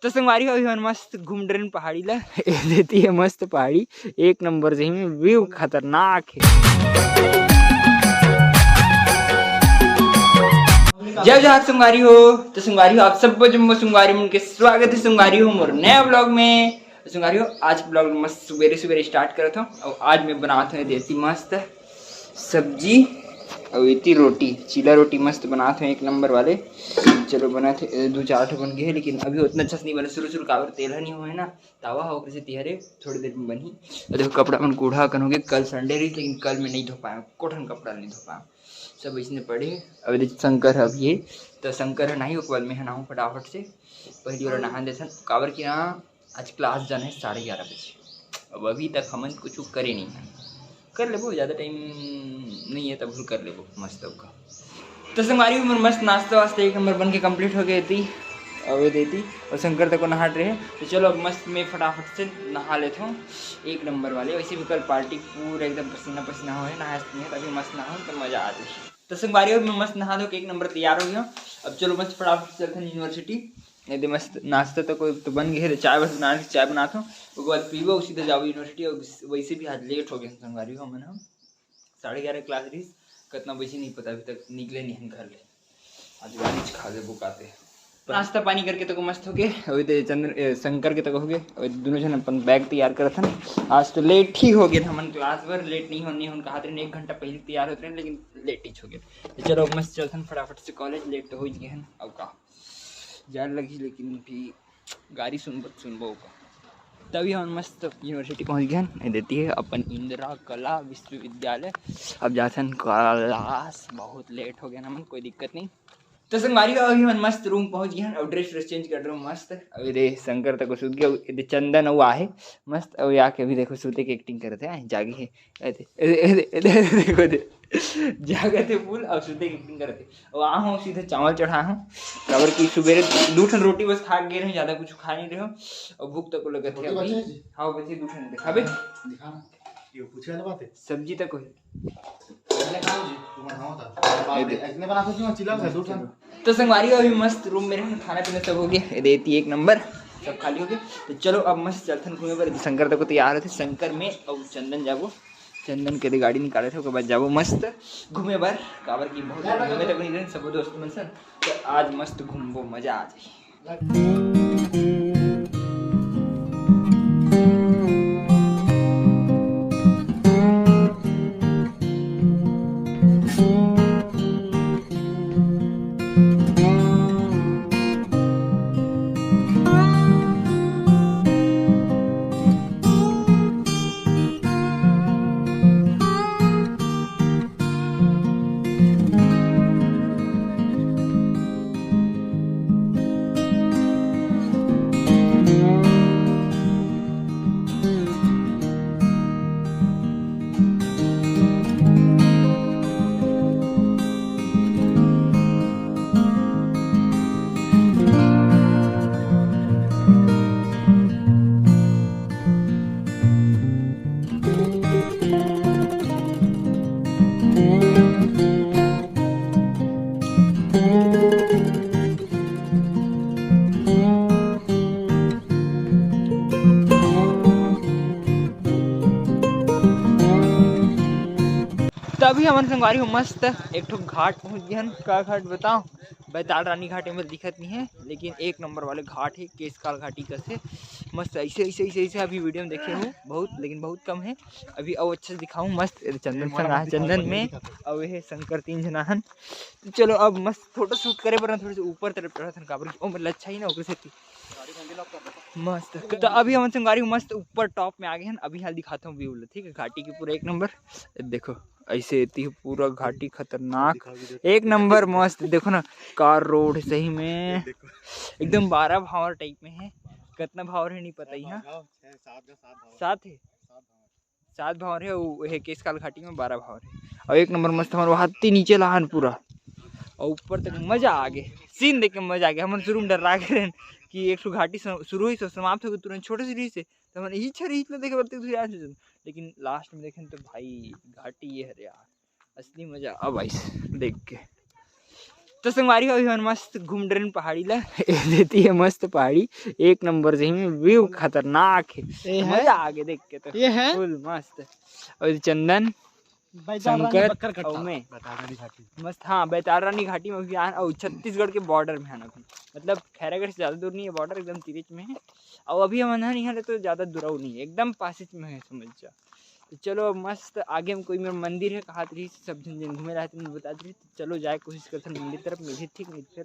तो संगवारी अभी हम मस्त घूम रहे पहाड़ी ला देती है मस्त पहाड़ी एक नंबर से ही व्यू खतरनाक है। जय जहाँ संगवारी हो तो संगवारी हो आप सब जम्मो संगवारी मन के स्वागत है संगवारी हो मोर नया ब्लॉग में। संगवारी हो आज ब्लॉग मस्त सुबेरे सुबेरे स्टार्ट करता हूँ और आज मैं बनाता हूँ देसी मस्त सब्जी और इतनी रोटी चीला रोटी मस्त बनाते हैं एक नंबर वाले। चलो बना थे 2-4 बन गए हैं लेकिन अभी उतना अच्छा नहीं बने शुरू काबर तेल नहीं हुआ है ना तावा हो कैसे तिहरे थोड़ी देर में बनी। और देखो कपड़ा मन कूढ़ा कन हो गया कल संडे रही लेकिन कल मैं नहीं धो पाया कोठन कपड़ा नहीं धो पाया सब इसने पड़े। अब शंकर है अभी तो शंकर है नहीं बाद में नहाऊँ फटाफट से पहली वाला नहा देता काबर कि हाँ आज क्लास जाना है 11:30 बजे। अब अभी तक हमन कुछ करे नहीं है कर ले ज़्यादा टाइम नहीं है तब कर ले मस्त का। तो हमारी उम्र मस्त नाश्ता वास्ता एक नंबर बन के कंप्लीट हो गई थी और देती और शंकर तक को नहा रहे तो चलो अब मस्त मैं फटाफट से नहा लेता हूँ एक नंबर वाले। वैसे भी कल पार्टी पूरा एकदम पसीना पसीना हो है नहा नहीं है तभी मस्त नहाऊँ तो मज़ा आ जाए। तो संगवारी में मस्त नहा दो एक नंबर तैयार हो गया। अब चलो मस्त फटाफट चलते हैं यूनिवर्सिटी नहीं मस्त नाश्ता तो कोई तो बन गया है चाय बस बना चाय बनाता हूँ उसके बाद पीबो सीधे जाओ यूनिवर्सिटी। और वैसे भी आज लेट हो गया संगवारी हो मैंने 11:30 क्लास रही कितना बजे नहीं पता अभी तक निकले नहीं घर ले आज गाड़ी खा ले बुकाते नाश्ता पानी करके तो मस्त हो गए अभी चंद्र शंकर के तक हो गए और दोनों जन अपन बैग तैयार कर था आज तो लेट ही हो गया था मन क्लास भर लेट नहीं होने उनका हाथ 1 घंटा पहले तैयार होते हैं लेकिन लेट ही हो गया। चलो मस्त चलते फटाफट से कॉलेज लेट तो हो गए हैं अब का जान लगी लेकिन भी गाड़ी सुनबो का तभी हम मस्त यूनिवर्सिटी पहुंच गए देती है अपन इंदिरा कला विश्वविद्यालय। अब जाते हैं क्लास बहुत लेट हो गया ना मन कोई दिक्कत नहीं। तो संगवारी अभी मन मस्त रूम पहुंच गया और ड्रेस चेंज कर रहा हूँ मस्त। अभी दे शंकर तक सूत गया चंदन हुआ है मस्त अभी आके अभी देखो सूते की एक्टिंग करते हैं जागे है देखो जागे थे फूल और सूते की एक्टिंग करते और आ हूँ सीधे चावल चढ़ा हूँ काबर की सुबेरे 2 ठन रोटी बस खा गए रहे ज़्यादा कुछ खा नहीं रहे हो और भूख तक लगे थे अभी हाँ बच्चे 2 ठन दिखाबे सब्जी तक कोई तो संगवारी अभी मस्त रूम में खाना पीना सब हो गया देती एक नंबर सब खाली हो गया। तो चलो अब मस्त चलते घूमे पर शंकर तक को तैयार थे शंकर में और चंदन जाबो चंदन के गाड़ी निकाले थे उसके बाद जाबो मस्त घूमे बर काबर की बहुत घूमे तक नहीं सब दोस्त मन सन तो आज मस्त घूमबो मजा आ जाए। तभी हमारे संगवारी हो मस्त एक ठो घाट पहुंच गए हैं का घाट बताओ बैताल रानी घाट में दिखत नहीं है लेकिन एक नंबर वाले घाट है केसकाल घाटी कैसे मस्त ऐसे अभी वीडियो में देखे हूँ बहुत लेकिन बहुत कम है अभी और अच्छे से दिखाऊँ मस्त चंदन संग चंदन में और ये शंकर 3 जना हन। तो चलो अब मस्त फोटो शूट करे पर थोड़े से ऊपर तरफ चढ़ा काबर ओ मतलब अच्छा ही ना ऊपर से मस्त। तो अभी हम संगवारी मस्त ऊपर टॉप में आ गए हैं अभी हाल दिखाता हूँ व्यू ठीक है घाटी की पूरा एक नंबर देखो ऐसे इतनी पूरा घाटी खतरनाक एक नंबर मस्त देखो ना कार रोड सही में एकदम 12 भावर टाइप में है कितना भावर है नहीं पता ही हाँ 7 भावर है वो है केसकाल घाटी में 12 भावर है और एक नंबर मस्त हमारे हाथी नीचे लहान पूरा और ऊपर तक मजा आ गए सीन देख के मजा आ गया। हम शुरू में डर रहा गए कि एक घाटी शुरू हुई तो समाप्त हो गई तुरंत छोटे से रीच से तो मैंने रीच में देखे बढ़ते लेकिन लास्ट में देखें तो भाई घाटी ये है यार असली मजा अब आई देख के। तो संगवारी अभी हम मस्त घूम रहे पहाड़ी ला देती है मस्त पहाड़ी एक नंबर से ही व्यू खतरनाक है मजा आ गया देख के तो ये है फुल मस्त। और चंदन शंकर और मैं मस्त हाँ बैताल रानी घाटी में भी आन और छत्तीसगढ़ के बॉर्डर में आना मतलब खैरागढ़ से ज़्यादा दूर नहीं है बॉर्डर एकदम तिरच में है। और अभी हम यहाँ तो ज़्यादा दूर नहीं है एकदम पास में है समझ जा। तो चलो मस्त आगे हम कोई मेरा मंदिर है कहा रही सब जन घूमे रहे थे बता रही तो चलो जाए कोशिश करते हैं मंदिर तरफ मिले ठीक नहीं फिर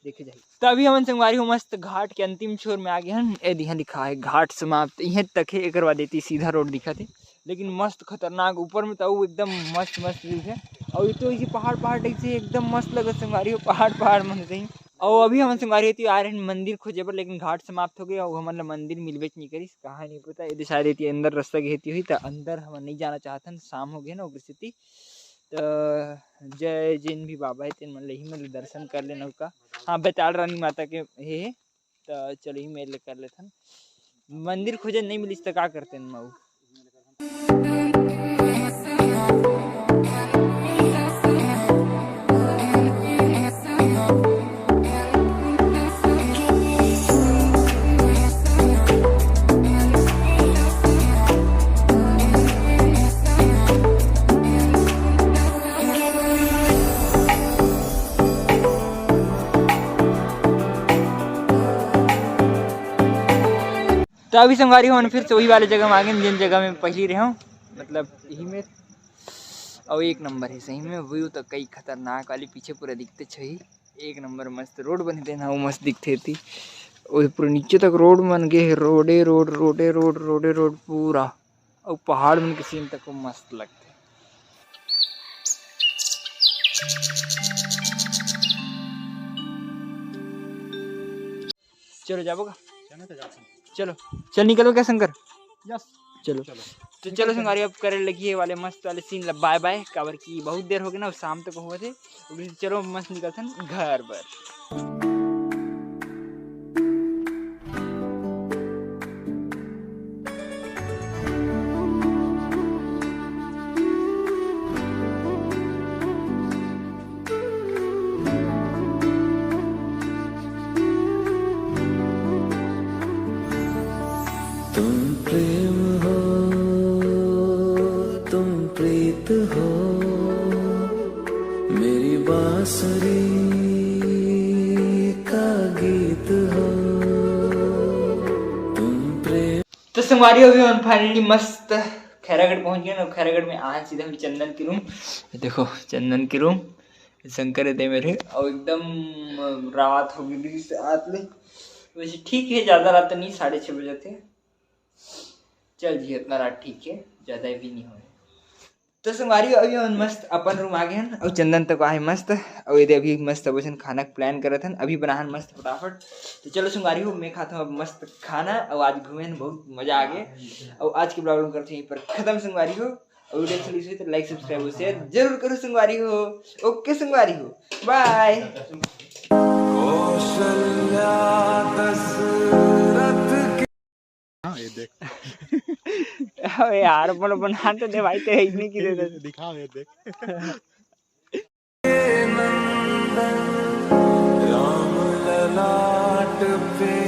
देखे जाए। तो अभी हम संगवारी हो मस्त घाट के अंतिम छोर में आ गए हैं यहाँ लिखा है घाट समाप्त यहाँ तक है एक देती सीधा रोड दिखा थे लेकिन मस्त खतरनाक ऊपर में तो एकदम मस्त मस्त व्यू है। और तो इसी पहाड़ टाइप से एकदम मस्त लगा संगवारी हो पहाड़ मन रही। और अभी हम संगवारी थी आ रहे हैं मंदिर खोजे पर लेकिन घाट समाप्त हो गया और हमारा मंदिर मिलबे नहीं करी कहाँ नहीं पता यदि शायद ये अंदर रास्ता घेती हुई तो अंदर हम नहीं जाना चाहते शाम हो गया ना उग्र स्थिति। तो जय जिन भी बाबा है तीन मतलब ही मतलब दर्शन कर लेना उसका हाँ बैताल रानी माता के है तो चलो ही मेरे कर लेते मंदिर खोजे नहीं मिली तो क्या करते हैं मऊ। तो अभी संगवारी हो फिर से वही वाले जगह में आ गए जिन जगह में पहली रहा हूँ मतलब यही में। और एक नंबर है सही में व्यू तो कई खतरनाक वाली पीछे पूरा दिखते छही एक नंबर मस्त रोड बने थे ना वो मस्त दिखते थी और पूरा नीचे तक रोड बन गए रोडे रोड पूरा और पहाड़ में किसी तक वो मस्त लगते। चलो जाओगा चलो चल निकलो क्या शंकर यस चलो तो चलो संगारी अब करे लगी है वाले मस्त वाले सीन बाय बाय काबर की बहुत देर हो गई ना शाम तक हुए थे चलो मस्त निकलते हैं घर पर। हो मेरी बांसुरी का गीत हो तुम प्रेम। तो संगवारी अभी हम फाइनली मस्त खैरागढ़ पहुंच गए ना खैरागढ़ में आज सीधा हम चंदन की रूम देखो चंदन की रूम शंकर दे मेरे और एकदम रात हो गई रात में वैसे ठीक है ज़्यादा रात नहीं 6:30 बजे थे चल जी इतना रात ठीक है ज़्यादा भी नहीं हो। तो संगवारी अभी हम मस्त अपन रूम आ गए हैं और चंदन तक आए मस्त और यदि अभी मस्त अब खाना प्लान करे थे अभी बना मस्त फटाफट। तो चलो संगवारी हो मैं खाता हूँ मस्त खाना और आज घूमे बहुत मजा आ गया और आज की ब्लॉग करते हैं पर खत्म संगवारी हो और वीडियो अच्छी लगी तो लाइक सब्सक्राइब और शेयर जरूर करो संगवारी हो। ओके संगवारी हो बाय। ये देख यार अपन बनाते थे भाई तो नहीं की दे दिखा ये देख राम ललाट पे